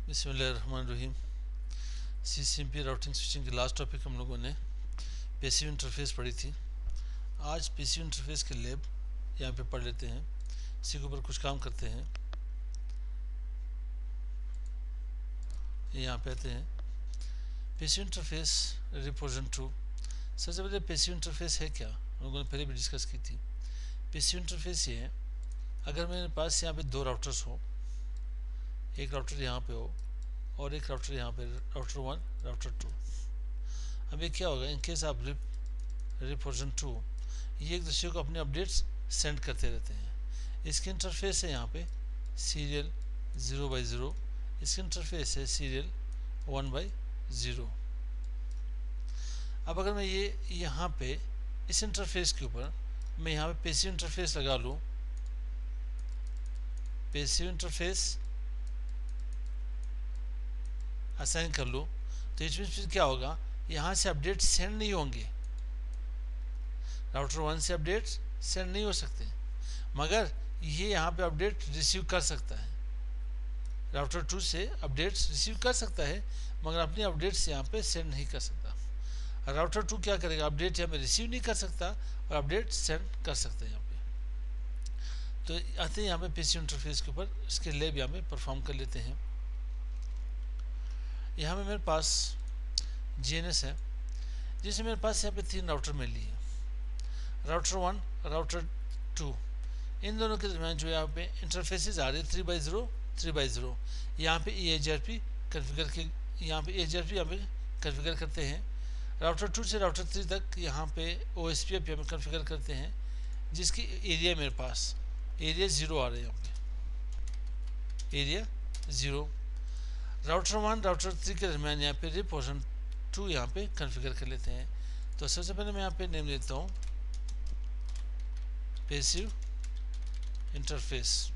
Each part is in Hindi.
बिस्मिल्लाहिर्रहमानिर्रहीम। सीसीएमपी राउटिंग स्विचिंग के लास्ट टॉपिक हम लोगों ने पैसिव इंटरफेस पढ़ी थी। आज पैसिव इंटरफेस के लैब यहाँ पे पढ़ लेते हैं, इसी के ऊपर कुछ काम करते हैं। यहाँ पे आते हैं पैसिव इंटरफेस रिप्रेजेंट टू। सबसे पहले पैसिव इंटरफेस है क्या, हम लोगों ने पहले भी डिस्कस की थी। पैसिव इंटरफेस ये है, अगर मेरे पास यहाँ पे दो राउटर्स हो, एक राउटर यहाँ पे हो और एक राउटर यहाँ पे, राउटर 1 राउटर 2। अब ये क्या होगा, इन केस आप रिप्रेजेंट टू, ये एक दूसरे को अपने अपडेट्स सेंड करते रहते हैं। इसके इंटरफेस है यहाँ पे सीरियल 0/0, इसके इंटरफेस है सीरियल 1/0। अब अगर मैं ये यहाँ पे इस इंटरफेस के ऊपर मैं यहाँ पे पैसिव इंटरफेस लगा लूँ, पैसिव इंटरफेस असाइन कर लूँ, तो इसमें क्या होगा, यहाँ से अपडेट सेंड नहीं होंगे। राउटर 1 से अपडेट सेंड नहीं हो सकते, मगर ये यहाँ पे अपडेट रिसीव कर सकता है। राउटर 2 से अपडेट्स रिसीव कर सकता है, मगर अपने अपडेट्स यहाँ पे सेंड नहीं कर सकता। राउटर 2 क्या करेगा, अपडेट यहाँ पे रिसीव नहीं कर सकता और अपडेट सेंड कर सकता है यहाँ पे। तो आते हैं यहाँ पे पैसिव इंटरफेस के ऊपर, इसके लैब यहाँ पे परफॉर्म कर लेते हैं। यहाँ पे मेरे पास जीएनएस है, जिसमें मेरे पास यहाँ पे 3 राउटर मिल रही है, राउटर 1 राउटर 2। इन दोनों के दरमियान जो यहाँ पे इंटरफेसेस आ रहे हैं 3/0 यहाँ पे EHRP कन्फिगर के, यहाँ पे EHRP यहाँ पे कन्फिगर करते हैं। राउटर 2 से राउटर 3 तक यहाँ पे OSPF यहाँ पे कन्फिगर करते हैं, जिसकी एरिया मेरे पास एरिया 0 आ रहे हैं, यहाँ पे एरिया 0। राउटर 1 राउटर 3 के दरमियान यहाँ पे रिप्रेजेंट 2 यहाँ पे कन्फिगर कर लेते हैं। तो सबसे पहले मैं यहाँ पे नेम लेता हूँ पैसिव इंटरफेस।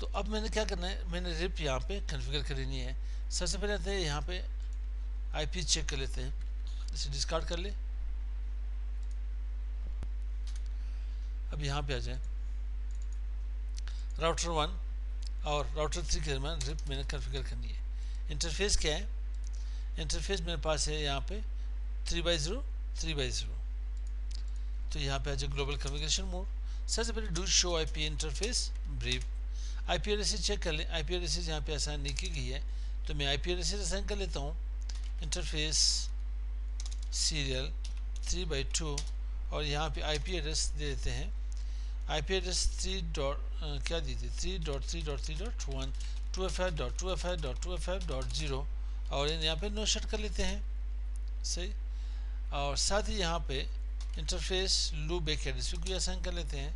तो अब मैंने क्या करना है, मैंने रिप यहाँ पे कन्फिगर करनी है। सबसे पहले आते हैं यहाँ पे आईपी चेक कर लेते हैं, इसे डिस्कार्ड कर ले। अब यहाँ पे आ जाए, राउटर 1 और राउटर 3 के दरमियान रिप मैंने कन्फिगर करनी है। इंटरफेस क्या है, इंटरफेस मेरे पास है यहाँ पे 3/0। तो यहाँ पे आ जाए ग्लोबल कम्युनिकेशन मोड। सबसे पहले do show IP interface brief. IP address check कर लें, आईपी एड्रेस यहाँ पे असाइन नहीं की गई है, तो मैं आईपी एड्रेस असाइन कर लेता हूँ। इंटरफेस सीरियल 3/2 और यहाँ पे आईपी एड्रेस दे देते हैं। आईपी एड्रेस 3.3.3.3.1 2FI.2FI.2FI.0 और यहाँ पे नो शट कर लेते हैं, सही। और साथ ही यहाँ पे इंटरफेस लूप बैक एड्रेस भी असाइन कर लेते हैं।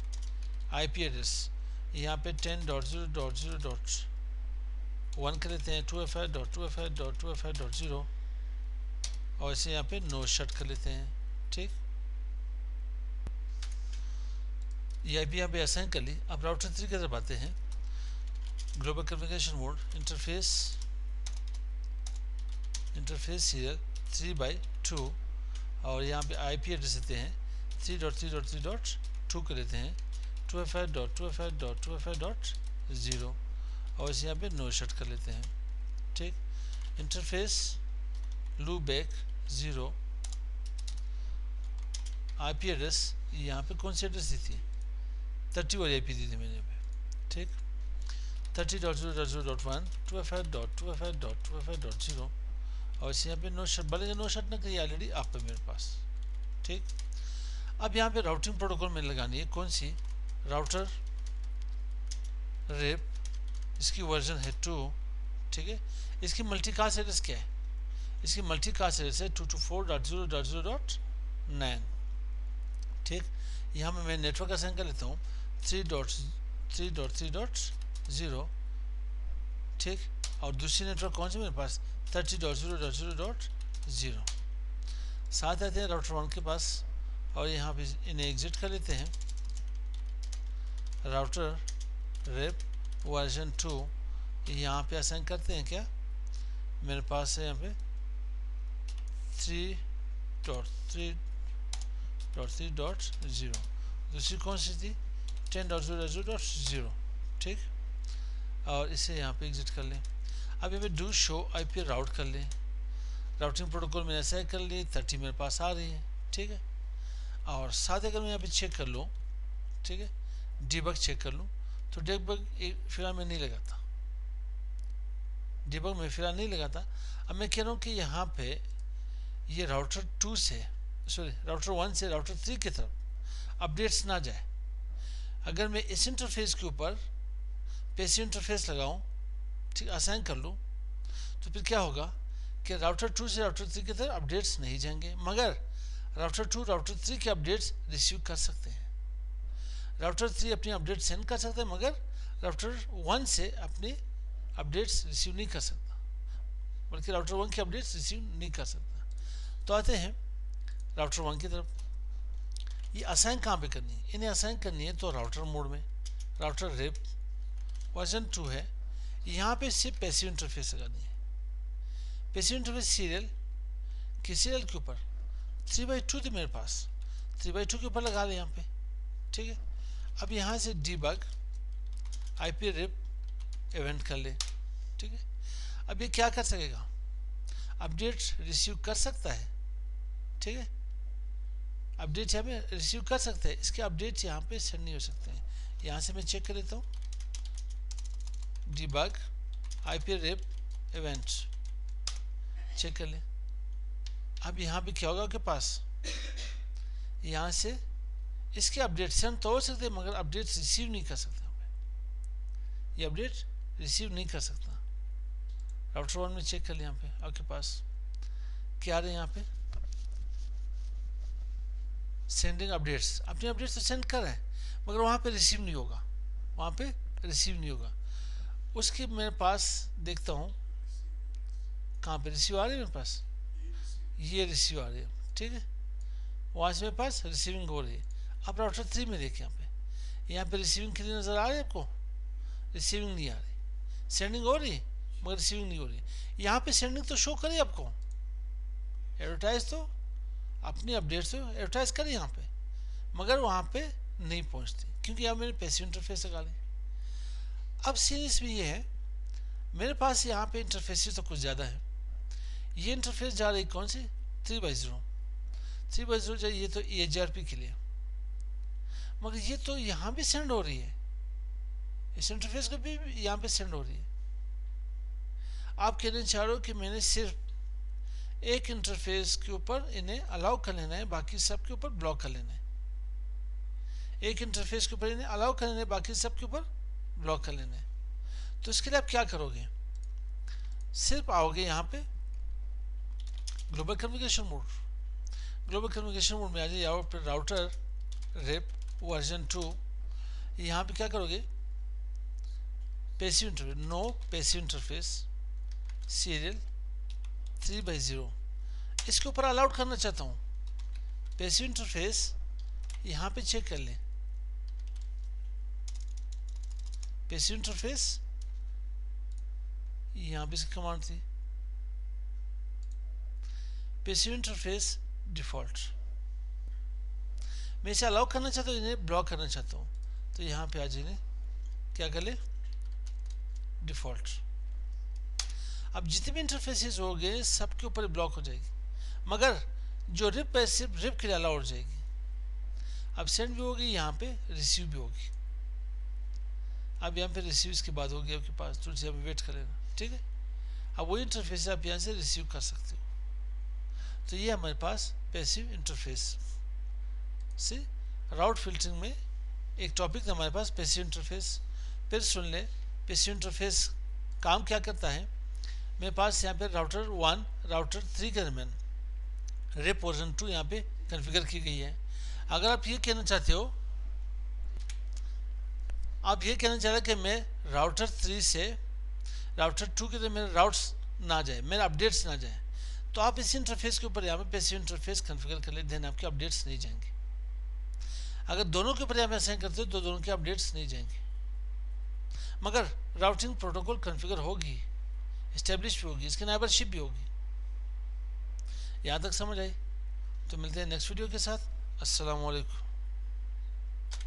आईपी एड्रेस यहाँ पे 10.0.0.1 कर लेते हैं, 2FI.2FI.2FI.0 और इसे यहाँ पे नो शट कर लेते हैं, ठीक। ये आईपी यहाँ पे असाइन कर ली। अब राउटर 3 की तरफ आते हैं, global communication mode, interface serial 3/2 और यहाँ पे आईपी एड्रेस देते हैं 3.3.3.2 कर लेते हैं, 2FI.2FI.2FI.0 और इसे यहाँ पे नो शट कर लेते हैं, ठीक। Interface loop back 0, IP address यहाँ पे कौन सी एड्रेस दी थी, 30 वाली आईपी दी थी मैंने यहाँ पे, ठीक। 30.0.0.1 2FI.2FI.2FI.0 और इसे यहाँ पे नो शट, भले नो शट ना करिए, ऑलरेडी आप पे मेरे पास, ठीक। अब यहाँ पे राउटिंग प्रोटोकॉल में लगानी है कौन सी, राउटर रेप, इसकी वर्जन है 2, ठीक है। इसकी मल्टीकास्ट एड्रेस क्या है, इसकी मल्टीकास्ट एड्रेस है 224.0.0.9, ठीक। यहाँ पे मैं नेटवर्क असाइन कर लेता हूँ 3.3.3.0, ठीक। और दूसरी नेटवर्क कौन सी मेरे पास 30.0.0.0। साथ आते हैं राउटर 1 के पास और यहाँ पे इन्हें एग्जिट कर लेते हैं। राउटर रेप वर्जन 2 यहाँ पे असाइन करते हैं, क्या मेरे पास है यहाँ पे 3.3.0, दूसरी कौन सी थी 10.0.0.0, ठीक। और इसे यहाँ पे एग्जिट कर लें। अब यहाँ पे डू शो आईपी राउट कर लें। राउटिंग प्रोटोकॉल मैंने ऐसा कर ली, 30 मेरे पास आ रही है, ठीक है। और साथ अगर मैं यहाँ पे चेक कर लूँ, ठीक है, डिबग चेक कर लूँ, तो डिबग फिलहाल मैं नहीं लगाता, डिबग में फिलहाल नहीं लगाता। अब मैं कह रहा हूँ कि यहाँ पे ये राउटर 2 से राउटर 1 से राउटर 3 की तरफ अपडेट्स ना जाए। अगर मैं इस इंटरफेस के ऊपर पैसिव इंटरफेस लगाऊं, ठीक, असाइन कर लूं, तो फिर क्या होगा कि राउटर 2 से राउटर 3 की तरफ अपडेट्स नहीं जाएंगे, मगर राउटर 2 राउटर 3 के अपडेट्स रिसीव कर सकते हैं। राउटर 3 अपनी अपडेट सेंड कर सकता है, मगर राउटर 1 से अपनी अपडेट्स रिसीव नहीं कर सकता, बल्कि राउटर 1 की अपडेट्स रिसीव नहीं कर सकता। तो आते हैं राउटर 1 की तरफ। ये असाइन कहाँ पे करनी है? इन्हें असाइन करनी है तो राउटर मोड में, राउटर रिप वर्जन 2 है, यहाँ पे सिर्फ पैसिव इंटरफेस लगानी है। पैसिव इंटरफेस सीरियल के ऊपर 3/2 थी मेरे पास, 3/2 के ऊपर लगा ले यहाँ पे, ठीक है। अब यहाँ से डीबग आईपी रिप इवेंट कर ले, ठीक है। अब ये क्या कर सकेगा? अपडेट रिसीव कर सकता है, ठीक है, अपडेट यहाँ पे रिसीव कर सकते हैं, इसके अपडेट्स यहाँ पे सेंड नहीं हो सकते हैं। यहाँ से मैं चेक कर लेता हूँ, debug IP RIP event check कर ले। अब यहाँ पे क्या होगा आपके पास, यहाँ से इसके अपडेट सेंड तो हो सकते हैं, मगर अपडेट रिसीव नहीं कर सकते, ये अपडेट रिसीव नहीं कर सकता। राउटर 1 में चेक कर ले, यहाँ पे आपके पास क्या आ रहे हैं, यहाँ पे सेंडिंग अपडेट्स, अपने अपडेट्स तो सेंड कर रहे हैं, मगर वहाँ पे रिसीव नहीं होगा, वहाँ पे रिसीव नहीं होगा। उसके मेरे पास देखता हूँ कहाँ पे रिसीव आ रही है, मेरे पास ये रिसीव आ रही है, ठीक है, वहाँ से मेरे पास रिसीविंग हो रही है। अब राउटर 3 में देखिए, यहाँ पे रिसीविंग के लिए नज़र आ रही है आपको, रिसीविंग नहीं आ रही, सेंडिंग हो रही है मगर रिसीविंग नहीं हो रही है। यहाँ पे सेंडिंग तो शो करे आपको, एडवर्टाइज तो अपनी अपडेट्स तो एडवर्टाइज करें यहाँ पे, मगर वहाँ पे नहीं पहुँचती, क्योंकि यहाँ मैंने पैसिव इंटरफेस लगा ली। अब सीरीज में ये है, मेरे पास यहाँ पे इंटरफेसेस तो कुछ ज़्यादा है। ये इंटरफेस जा रही कौन सी? 3/0 जाए, ये तो EHRP के लिए, मगर ये तो यहाँ भी सेंड हो रही है, इस इंटरफेस को भी यहाँ पे सेंड हो रही है। आप कहना चाह रहे हो कि मैंने सिर्फ एक इंटरफेस के ऊपर इन्हें अलाउ कर लेना है, बाकी सब के ऊपर ब्लॉक कर लेना है। एक इंटरफेस के ऊपर इन्हें अलाउ कर लेना है, बाकी सब के ऊपर ब्लॉक कर लेना है। तो इसके लिए आप क्या करोगे? सिर्फ आओगे यहाँ पे global communication mode, global communication mode में आ जाइए, यहाँ पर राउटर रिप वर्जन 2, यहाँ पे क्या करोगे? Passive interface, no passive interface serial 3/0, इसके ऊपर अलाउड करना चाहता हूँ। पैसिव इंटरफेस यहाँ पे चेक कर लें, पैसिव इंटरफेस यहाँ पे इसकी कमांड थी, पैसिव इंटरफेस डिफॉल्ट, मैं इसे अलाउ करना चाहता हूँ, इन्हें ब्लॉक करना चाहता हूँ, तो यहाँ पे आज इन्हें क्या कर ले? डिफॉल्ट। अब जितने भी इंटरफेसेस हो गए सबके ऊपर ब्लॉक हो जाएगी, मगर जो रिप है सिर्फ रिप के लिए अलाउ हो जाएगी। अब सेंड भी होगी, यहाँ पे रिसीव भी होगी। अब यहाँ पे रिसीव इसके बाद होगी आपके पास, तो यहाँ पे वेट कर लेना, ठीक है। अब वही इंटरफेस आप यहाँ से रिसीव कर सकते हो। तो ये हमारे पास पैसिव इंटरफेस से राउट फिल्टरिंग में एक टॉपिक था हमारे पास, पैसिव इंटरफेस। फिर सुन ले पैसिव इंटरफेस काम क्या करता है। मेरे पास यहाँ पे राउटर 1 राउटर 3 के दरमियान रिप वर्जन 2 यहाँ पे कॉन्फ़िगर की गई है। अगर आप ये कहना चाहते हो, आप ये कहना चाह रहे कि मैं राउटर 3 से राउटर 2 के दरमियान राउट्स ना जाए, मेरे अपडेट्स ना जाए, तो आप इस इंटरफेस के ऊपर यहाँ पे पैसिव इंटरफेस कॉन्फ़िगर कर ले, देन आपके अपडेट्स नहीं जाएंगे। अगर दोनों के ऊपर यहाँ पे असाइन करते हो तो दोनों के अपडेट्स नहीं जाएंगे, मगर राउटिंग प्रोटोकॉल कॉन्फ़िगर होगी, एस्टेब्लिश भी होगी, इसकी नाइबरशिप भी होगी। यहाँ तक समझ आई? तो मिलते हैं नेक्स्ट वीडियो के साथ। अस्सलाम वालेकुम।